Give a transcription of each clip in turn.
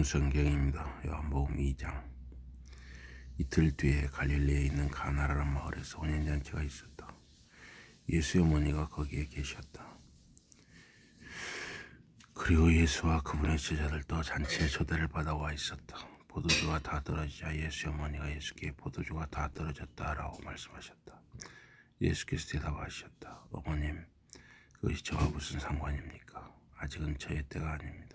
성경입니다. 요한복음 2장. 이틀 뒤에 갈릴리에 있는 가나라는 마을에서 혼인잔치가 있었다. 예수의 어머니가 거기에 계셨다. 그리고 예수와 그분의 제자들도 잔치에 초대를 받아 와 있었다. 포도주가 다 떨어지자 예수의 어머니가 예수께 포도주가 다 떨어졌다라고 말씀하셨다. 예수께서 대답하셨다. 어머님, 그것이 저와 무슨 상관입니까? 아직은 저의 때가 아닙니다.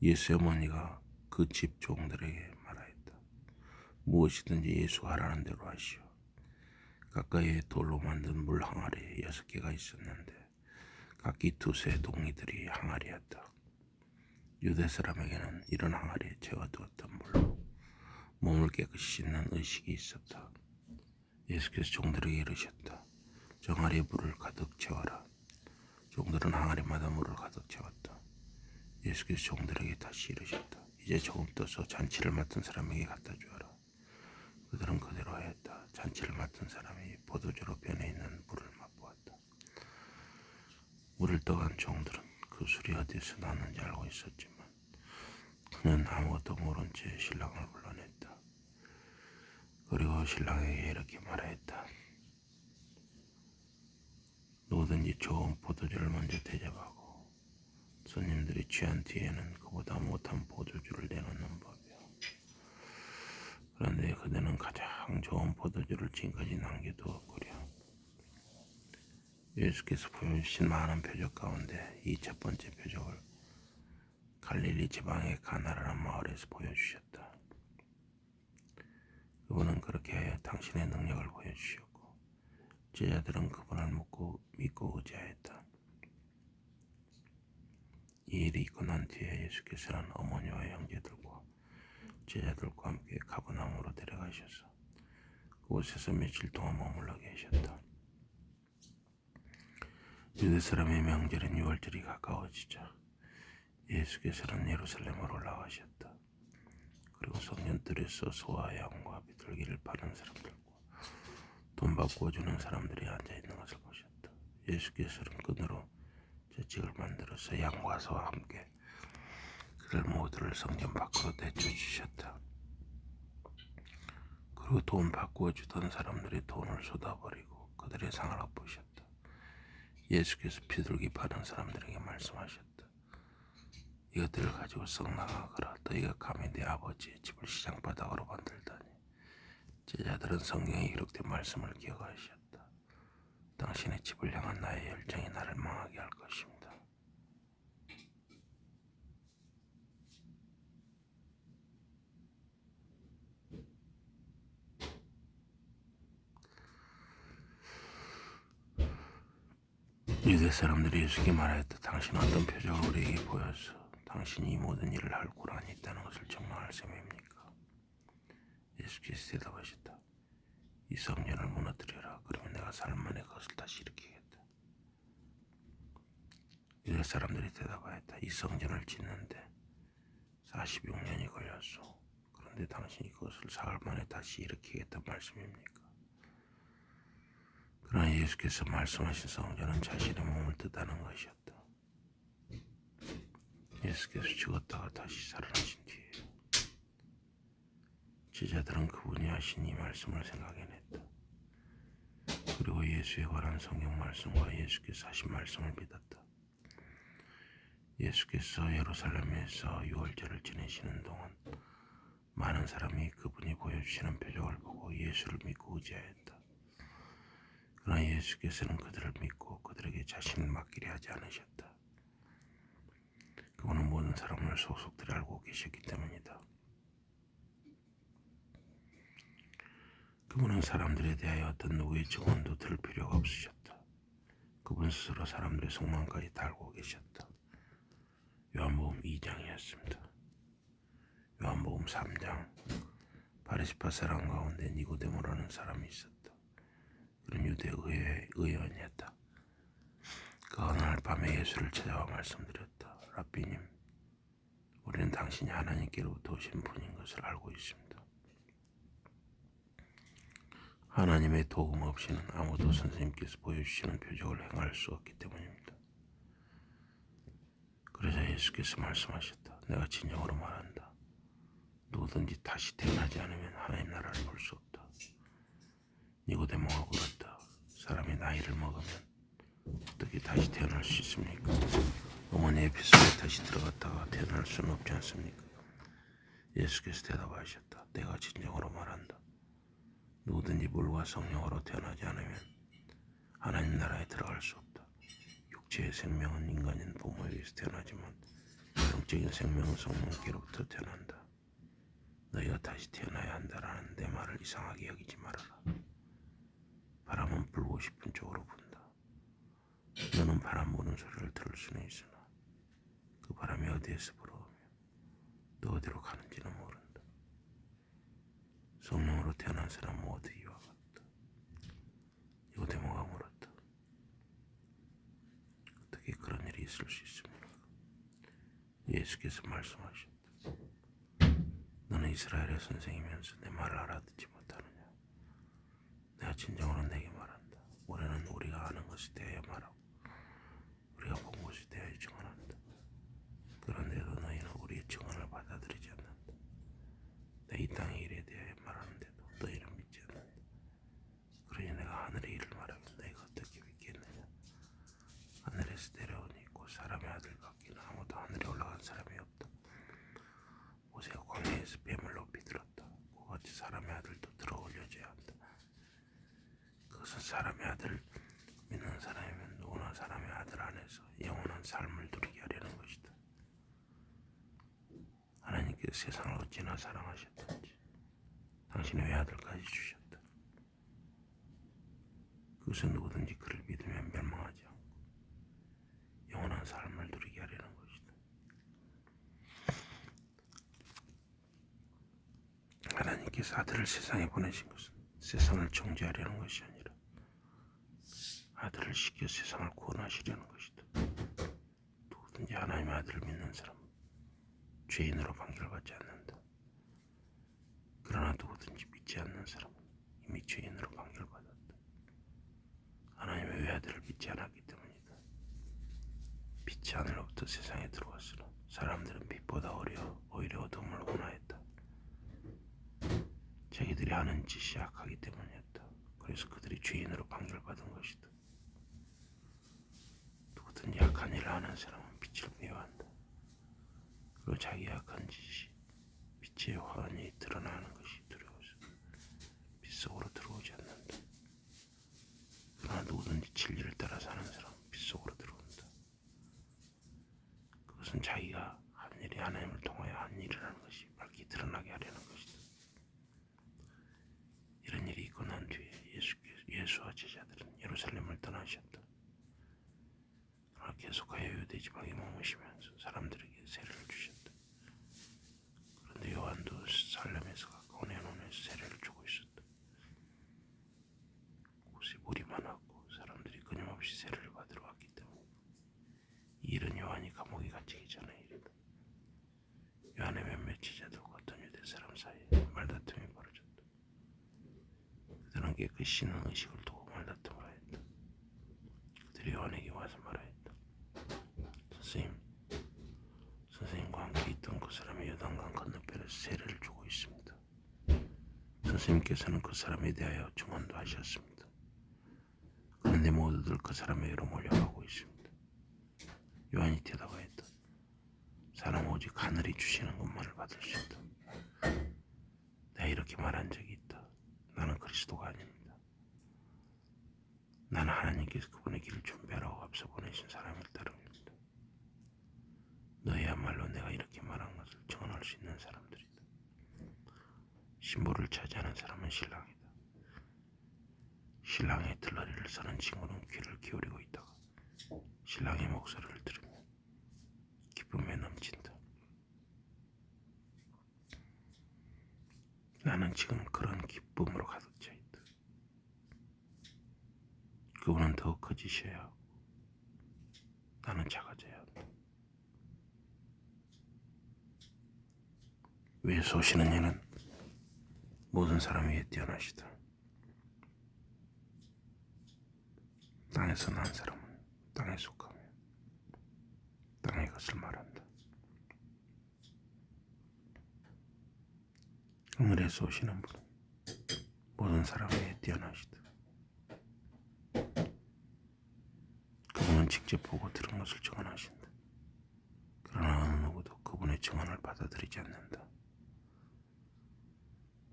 예수의 어머니가 그 집 종들에게 말하였다. 무엇이든지 예수가 하라는 대로 하시오. 가까이에 돌로 만든 물 항아리 6개가 있었는데 각기 2세 동이들이 항아리였다. 유대 사람에게는 이런 항아리에 채워두었던 물로 몸을 깨끗이 씻는 의식이 있었다. 예수께서 종들에게 이르셨다. 저 항아리에 물을 가득 채워라. 종들은 항아리마다 물을 가득 채웠다. 예수께서 종들에게 다시 이르셨다. 이제 조금 떠서 잔치를 맡은 사람에게 갖다 주어라. 그들은 그대로 하였다. 잔치를 맡은 사람이 포도주로 변해 있는 물을 맛보았다. 물을 떠간 종들은 그 술이 어디서 났는지 알고 있었지만 그는 아무것도 모른 채 신랑을 불러냈다. 그리고 신랑에게 이렇게 말하였다. 누구든지 좋은 포도주를 먼저 대접하고 손님들이 취한 뒤에는 그보다 못한 포도주를 내놓는 법이요. 그런데 그대는 가장 좋은 포도주를 지금까지 남겨두었구려. 예수께서 보여주신 많은 표적 가운데 이 첫 번째 표적을 갈릴리 지방의 가나라는 마을에서 보여주셨다. 그분은 그렇게 하여 당신의 능력을 보여주셨고 제자들은 그분을 믿고 의지하였다. 이 일이 있고 난 뒤에 예수께서는 어머니와 형제들과 제자들과 함께 가버나움으로 데려가셔서 그곳에서 며칠 동안 머물러 계셨다. 유대 사람의 명절인 유월절이 가까워지자 예수께서는 예루살렘으로 올라가셨다. 그리고 성전들에서 소와 양과 비둘기를 파는 사람들과 돈 바꾸어 주는 사람들이 앉아있는 것을 보셨다. 예수께서는 끈으로 재직을 만들어서 양과 소와 함께 그들 모두를 성전 밖으로 내쫓으셨다. 그리고 돈 바꾸어 주던 사람들이 돈을 쏟아버리고 그들의 상을 엎으셨다. 예수께서 비둘기 파는 사람들에게 말씀하셨다. 이것들을 가지고 썩 나가거라. 너희가 감히 내 아버지의 집을 시장바닥으로 만들다니. 제자들은 성경에 기록된 말씀을 기억하셨다. 당신의 집을 향한 나의 열정이 나를 망하게 할 것입니다. 유대 사람들이 예수께 말하였다. 당신 어떤 표적을 우리에게 보여서 당신이 이 모든 일을 할 고란이 있다는 것을 증명할 셈입니까? 예수께서 대답하셨다. 이 성전을 무너뜨려라. 그러면 내가 사흘 만에 그것을 다시 일으키겠다. 유대 사람들이 대답하였다. 이 성전을 짓는데 46년이 걸렸소. 그런데 당신이 그것을 사흘 만에 다시 일으키겠다는 말씀입니까? 그러나 예수께서 말씀하신 성전은 자신의 몸을 뜻하는 것이었다. 예수께서 죽었다가 다시 살아나신 뒤에 제자들은 그분이 하신 이 말씀을 생각해냈다. 그리고 예수에 관한 성경 말씀과 예수께서 하신 말씀을 믿었다. 예수께서 예루살렘에서 유월절을 지내시는 동안 많은 사람이 그분이 보여주시는 표적을 보고 예수를 믿고 의지하였다. 그러나 예수께서는 그들을 믿고 그들에게 자신을 맡기려 하지 않으셨다. 그분은 모든 사람을 속속들이 알고 계셨기 때문이다. 그분은 사람들에 대하여 어떤 누구의 증언도 들을 필요가 없으셨다. 그분 스스로 사람들의 속마음까지 다 알고 계셨다. 요한복음 2장이었습니다. 요한복음 3장. 바리새파 사람 가운데 니고데모라는 사람이 있었다. 그는 유대 의원이었다. 그 어느 날 밤에 예수를 찾아와 말씀드렸다. 랍비님, 우리는 당신이 하나님께로부터 오신 분인 것을 알고 있습니다. 하나님의 도움 없이는 아무도 선생님께서 보여주시는 표적을 행할 수 없기 때문입니다. 그러자 예수께서 말씀하셨다. 내가 진정으로 말한다. 누구든지 다시 태어나지 않으면 하나님 나라를 볼 수 없다. 니고데모가 물었다. 사람이 나이를 먹으면 어떻게 다시 태어날 수 있습니까? 어머니의 뱃속에 다시 들어갔다가 태어날 수는 없지 않습니까? 예수께서 대답하셨다. 내가 진정으로 말한다. 누구든지 물과 성령으로 태어나지 않으면 하나님 나라에 들어갈 수 없다. 육체의 생명은 인간인 부모에게서 태어나지만 영적인 생명은 성령께로부터 태어난다. 너희가 다시 태어나야 한다라는 내 말을 이상하게 여기지 말아라. 바람은 불고 싶은 쪽으로 분다. 너는 바람 부는 소리를 들을 수는 있으나 그 바람이 어디에서 불어오며 또 어디로 가는지는 모른다. 성령으로 태어난 사람 모두 이와 같다. 니고데모가 물었다. 어떻게 그런 일이 있을 수 있습니까? 예수께서 말씀하셨다. 너는 이스라엘의 선생이면서 내 말을 알아듣지 못하느냐? 내가 진정으로 내게 말한다. 우리는 우리가 아는 것에 대하여 말하고 우리가 본 것에 대하여 증언한다. 그런데도 너희는 우리의 증언을 받아들이지 않는다. 내 이 땅의 일에 대하여 말하는데도 너희는 믿지 않는다. 그러니 내가 하늘의 일을 말하면 너희가 어떻게 믿겠느냐? 하늘에서 내려오니 곧 사람의 아들 밖에는 아무도 하늘에 올라간 사람이 없다. 모세가 광야에서 뱀을 높이 들었다. 그같이 사람의 아들도 들어 올려져야 한다. 그것은 사람의 아들 믿는 사람이면 누구나 사람의 아들 안에서 영원한 삶을 누리게 하려는 것이다. 하나님께서 세상을 어찌나 사랑하셨던지 당신의 외아들까지 주셨다. 그것은 누구든지 그를 믿으면 멸망하지 않고 영원한 삶을 누리게 하려는 것이다. 하나님께서 아들을 세상에 보내신 것은 세상을 정죄하려는 것이 아니라 아들을 시켜 세상을 구원하시려는 것이다. 누구든지 하나님의 아들을 믿는 사람은 죄인으로 판결받지 않는다. 그러나 누구든지 믿지 않는 사람은 이미 죄인으로 판결받았다. 하나님의 외아들을 믿지 않았기 때문이다. 빛이 하늘로부터 세상에 들어왔으나 사람들은 빛보다 오히려 어둠을 원하였다. 자기들이 하는 짓이 악하기 때문이었다. 그래서 그들이 죄인으로 판결받은 것이다. 누구든지 악한 일을 하는 사람은 빛을 미워한다. 그리고 자기 악한 짓이 빛의 환히 드러나는 것이 두려워서 빛 속으로 들어오지 않는다. 그러나 누구든지 진리를 따라 사는 사람은 빛 속으로 들어온다. 그것은 자기가 한 일이 하나님을 통하여 한 일이라는 것이 밝히 드러나게 하려는 것이다. 이런 일이 있고 난 뒤에 예수와 제자들은 예루살렘을 떠나셨다. 그러나 계속하여 유대 지방에 머무시면서 사람들에게 세례를 주셨다. 그런데 요한도 살렘에서 가까운 에논에서 세례를 주고 있었다. 곳에 물이 많았고 사람들이 끊임없이 세례를 받으러 왔기 때문에 이 일은 요한이 감옥에 갇히기 전의 일이다. 요한의 몇몇 제자들과 어떤 유대 사람 사이에 말다툼이 벌어졌다. 그들은 깨끗이 씻는 의식을 두고 말다툼을 하였다. 그들이 요한에게 와서 말하였다. 선생님과 함께 있던 그 사람이 요단강 건너편에서 세례를 주고 있습니다. 선생님께서는 그 사람에 대하여 증언도 하셨습니다. 그런데 모두들 그 사람에게로 몰려가고 있습니다. 요한이 대답하였다. 사람은 오직 하늘이 주시는 것만을 받을 수 있다. 내가 이렇게 말한 적이 있다. 나는 그리스도가 아닙니다. 나는 하나님께서 그분의 길을 준비하라고 앞서 보내신 사람일 따름입니다. 너희야말로 내가 이렇게 말한 것을 증언할 수 있는 사람들이다. 신부를 차지하는 사람은 신랑이다. 신랑의 들러리를 서는 친구는 귀를 기울이고 있다가 신랑의 목소리를 들으면 기쁨에 넘친다. 나는 지금 그런 기쁨으로 가득 차 있다. 그분은 더욱 커지셔야 하고 나는 작아져야 한다. 위에 쏘시는 이는 모든 사람 위에 뛰어나시다. 땅에서 난 사람은 땅에 속하며 땅의 것을 말한다. 하늘에서 오시는 분은 모든 사람 위에 뛰어나시다. 그분은 직접 보고 들은 것을 증언하신다. 그러나 어느 누구도 그분의 증언을 받아들이지 않는다.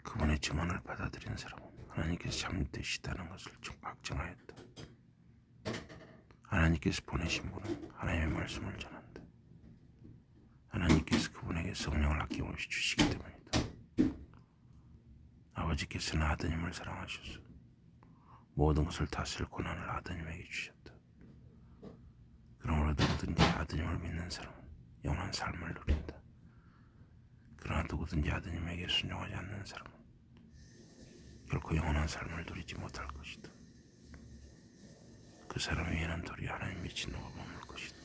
그분의 증언을 받아들인 사람은 하나님께서 참되시다는 것을 확증하였다. 하나님께서 보내신 분은 하나님의 말씀을 전한다. 하나님께서 그분에게 성령을 아낌없이 주시기 때문이다. 아버지께서는 아드님을 사랑하셔서 모든 것을 다스릴 권한을 아드님에게 주셨다. 그러므로 누구든지 아드님을 믿는 사람은 영원한 삶을 누린다. 그러나 누구든지 아드님에게 순종하지 않는 사람은 결코 영원한 삶을 누리지 못할 것이다. 그 사람 위에는 도리어 하나님 미친 누가 머물 것이다.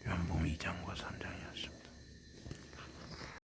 요한복음 2장과 3장이었습니다.